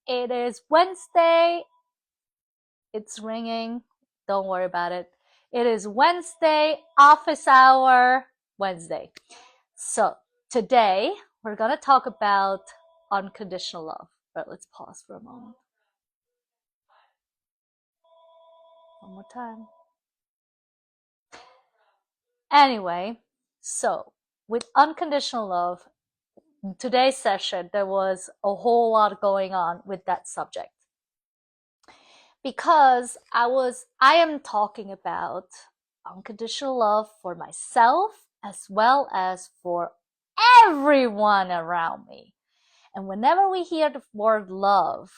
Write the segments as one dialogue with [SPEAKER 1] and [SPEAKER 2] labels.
[SPEAKER 1] It is Wednesday. It's ringing. Don't worry about it. It is Wednesday, office hour, Wednesday. So today we're going to talk about unconditional love. But let's pause for a moment. One more time. Anyway, so with unconditional love, today's session, there was a whole lot going on with that subject. Because I am talking about unconditional love for myself as well as for everyone around me. And whenever we hear the word love,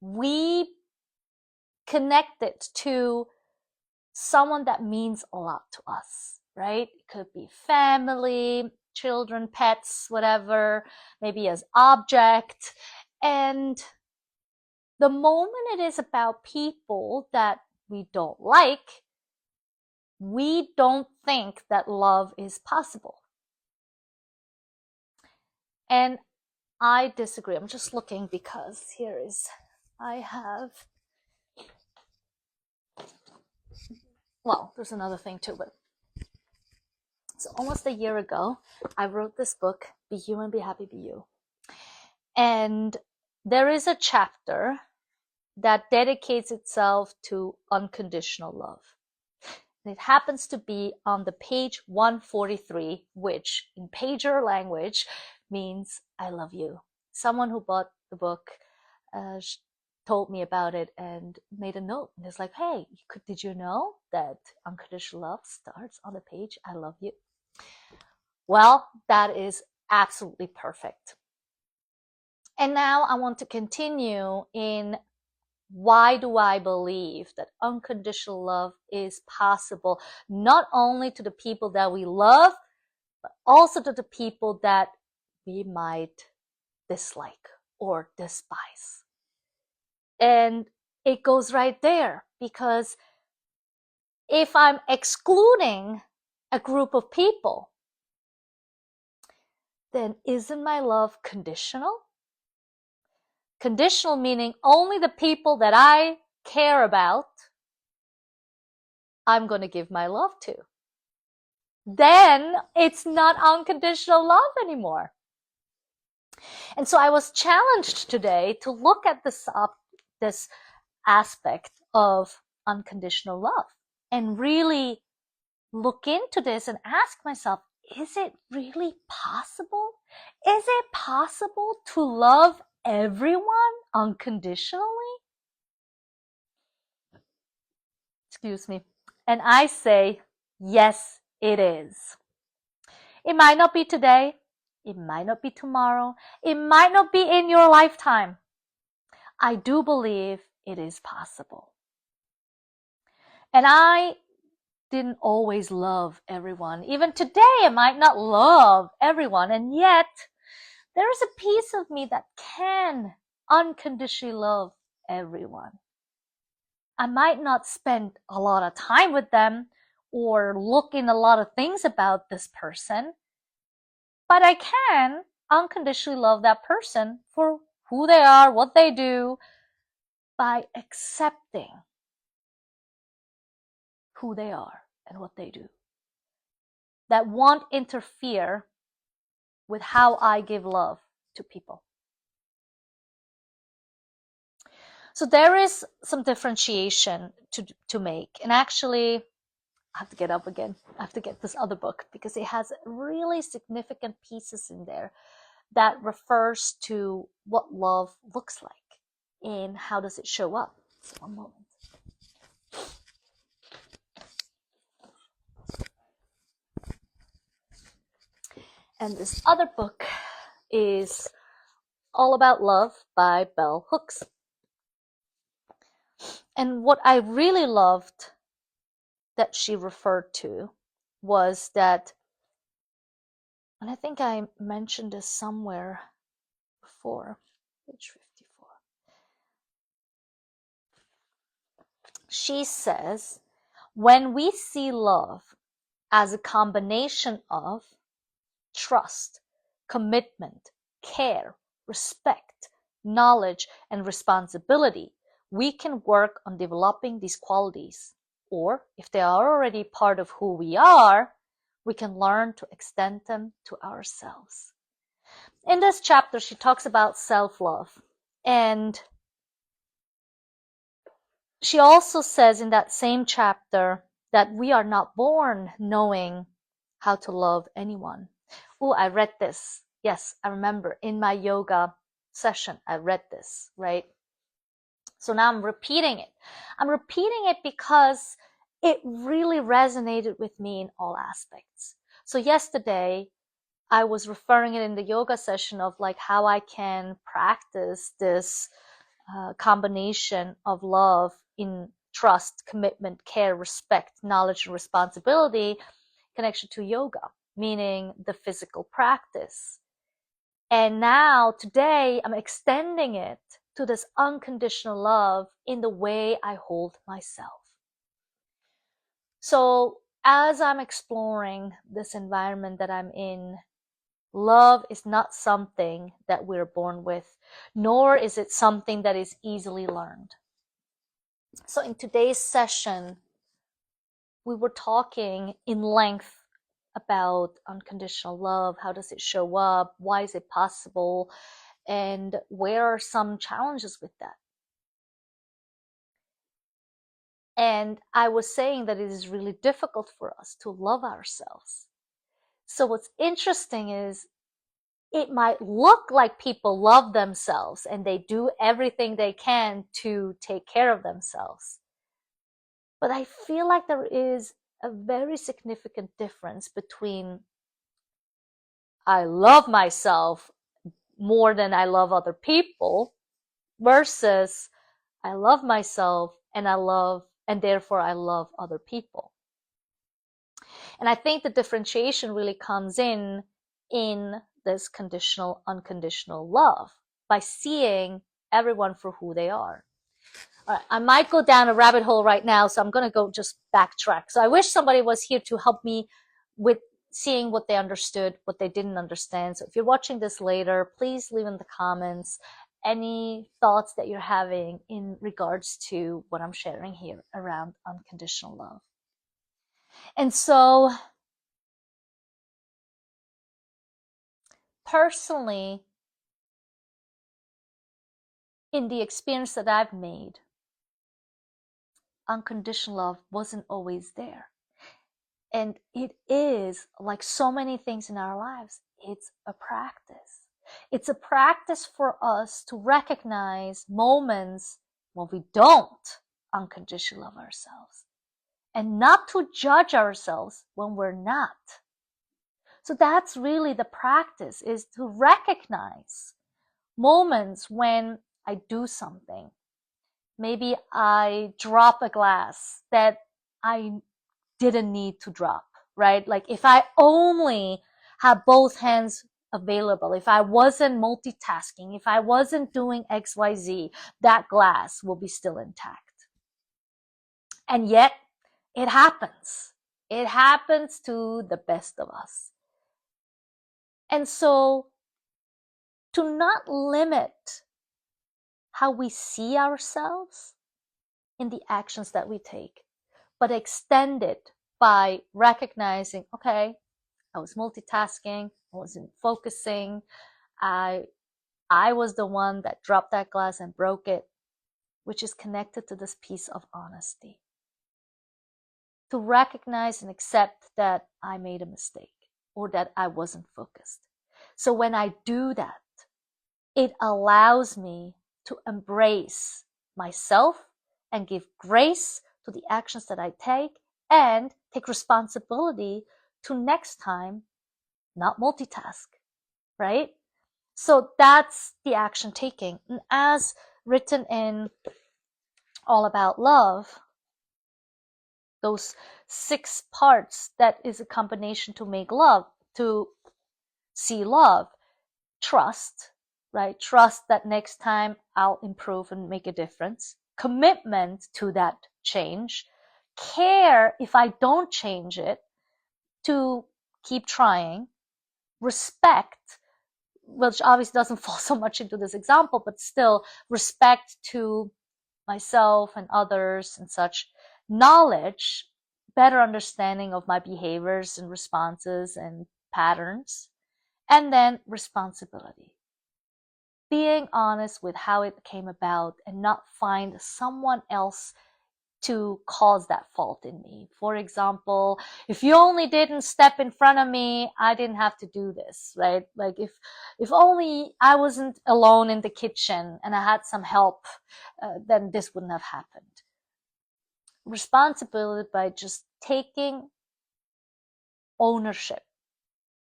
[SPEAKER 1] we connect it to someone that means a lot to us, right? It could be family, children, pets, whatever, maybe as object. And the moment it is about people that we don't like, we don't think that love is possible. And I disagree. I'm just looking because there's another thing too, but so almost a year ago, I wrote this book, Be Human, Be Happy, Be You. And there is a chapter that dedicates itself to unconditional love. And it happens to be on the page 143, which in pager language means I love you. Someone who bought the book told me about it and made a note. And it's like, hey, did you know that unconditional love starts on the page I love you? Well, that is absolutely perfect. And now I want to continue in why do I believe that unconditional love is possible, not only to the people that we love, but also to the people that we might dislike or despise. And it goes right there, because if I'm excluding a group of people, then isn't my love conditional? Conditional meaning only the people that I care about, I'm going to give my love to. Then it's not unconditional love anymore. And so I was challenged today to look at this aspect of unconditional love and really look into this and ask myself, is it really possible? Is it possible to love everyone unconditionally? Excuse me. And I say, yes, it is. It might not be today. It might not be tomorrow. It might not be in your lifetime. I do believe it is possible. And I didn't always love everyone. Even today, I might not love everyone. And yet, there is a piece of me that can unconditionally love everyone. I might not spend a lot of time with them or look in a lot of things about this person, but I can unconditionally love that person for who they are, what they do, by accepting who they are and what they do. That won't interfere with how I give love to people. So there is some differentiation to make. And actually, I have to get up again. I have to get this other book because it has really significant pieces in there that refers to what love looks like and how does it show up. So one moment. And this other book is All About Love by Bell Hooks. And what I really loved that she referred to was that, and I think I mentioned this somewhere before, page 54. She says, when we see love as a combination of trust, commitment, care, respect, knowledge, and responsibility, we can work on developing these qualities. Or if they are already part of who we are, we can learn to extend them to ourselves. In this chapter, she talks about self-love. And she also says in that same chapter that we are not born knowing how to love anyone. Oh, I read this. Yes, I remember in my yoga session, I read this, right? So now I'm repeating it. I'm repeating it because it really resonated with me in all aspects. So yesterday, I was referring it in the yoga session of like how I can practice this combination of love in trust, commitment, care, respect, knowledge, and responsibility connection to yoga, meaning the physical practice. And now today I'm extending it to this unconditional love in the way I hold myself. So as I'm exploring this environment that I'm in, love is not something that we're born with, nor is it something that is easily learned. So in today's session, we were talking in length about unconditional love. How does it show up? Why is it possible? And where are some challenges with that? And I was saying that it is really difficult for us to love ourselves. So what's interesting is it might look like people love themselves and they do everything they can to take care of themselves. But I feel like there is a very significant difference between I love myself more than I love other people versus I love myself and therefore I love other people. And I think the differentiation really comes in this conditional, unconditional love by seeing everyone for who they are. All right, I might go down a rabbit hole right now, so I'm going to go just backtrack. So I wish somebody was here to help me with seeing what they understood, what they didn't understand. So if you're watching this later, please leave in the comments any thoughts that you're having in regards to what I'm sharing here around unconditional love. And so personally, in the experience that I've made, unconditional love wasn't always there. And it is, like so many things in our lives, it's a practice. It's a practice for us to recognize moments when we don't unconditionally love ourselves and not to judge ourselves when we're not. So that's really the practice, is to recognize moments when I do something. Maybe I drop a glass that I didn't need to drop, right? Like if I only had both hands available, if I wasn't multitasking, if I wasn't doing XYZ, that glass will be still intact. And yet it happens. It happens to the best of us. And so to not limit how we see ourselves in the actions that we take, but extend it by recognizing, okay, I was multitasking, I wasn't focusing, I was the one that dropped that glass and broke it, which is connected to this piece of honesty. To recognize and accept that I made a mistake or that I wasn't focused. So when I do that, it allows me to embrace myself and give grace to the actions that I take and take responsibility to next time not multitask, right? So that's the action taking. And as written in All About Love, those 6 parts that is a combination to make love, to see love, trust, right? Trust that next time I'll improve and make a difference. Commitment to that change. Care if I don't change it, to keep trying. Respect, which obviously doesn't fall so much into this example, but still respect to myself and others and such, knowledge, better understanding of my behaviors and responses and patterns, and then responsibility. Being honest with how it came about and not find someone else to cause that fault in me. For example, if you only didn't step in front of me, I didn't have to do this, right? Like if only I wasn't alone in the kitchen and I had some help, then this wouldn't have happened. Responsibility by just taking ownership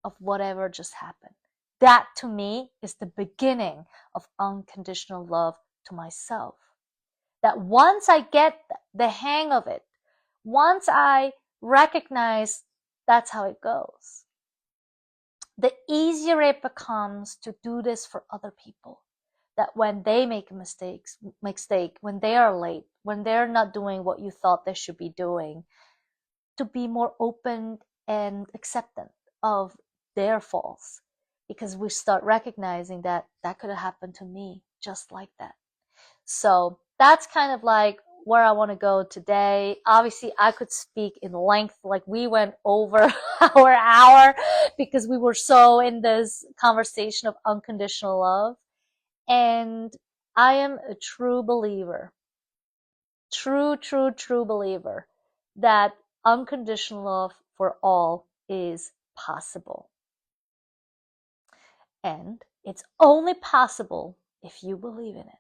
[SPEAKER 1] of whatever just happened. That to me is the beginning of unconditional love to myself. That once I get the hang of it, once I recognize that's how it goes, the easier it becomes to do this for other people. That when they make a mistake, when they are late, when they're not doing what you thought they should be doing, to be more open and acceptant of their faults, because we start recognizing that that could have happened to me just like that. So that's kind of like where I want to go today. Obviously, I could speak in length, like we went over our hour because we were so in this conversation of unconditional love. And I am a true believer, true believer that unconditional love for all is possible. And it's only possible if you believe in it,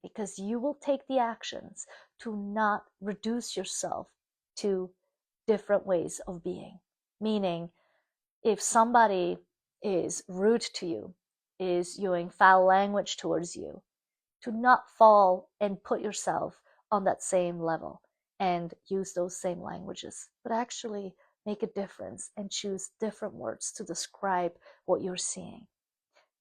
[SPEAKER 1] because you will take the actions to not reduce yourself to different ways of being. Meaning, if somebody is rude to you, is using foul language towards you, to not fall and put yourself on that same level and use those same languages, but actually make a difference and choose different words to describe what you're seeing.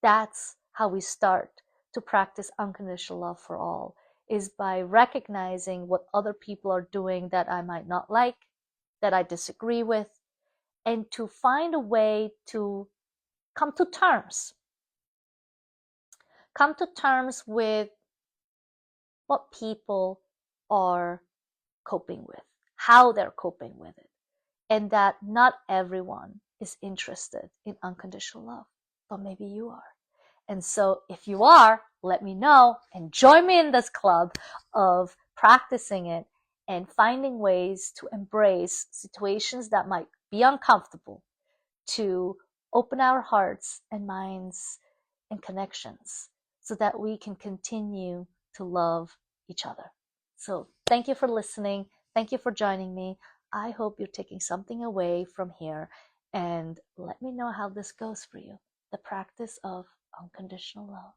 [SPEAKER 1] That's how we start to practice unconditional love for all, is by recognizing what other people are doing that I might not like, that I disagree with, and to find a way to come to terms. Come to terms with what people are coping with, how they're coping with it, and that not everyone is interested in unconditional love, but maybe you are. And so if you are, let me know and join me in this club of practicing it and finding ways to embrace situations that might be uncomfortable, to open our hearts and minds and connections so that we can continue to love each other. So thank you for listening. Thank you for joining me. I hope you're taking something away from here, and let me know how this goes for you. The practice of unconditional love.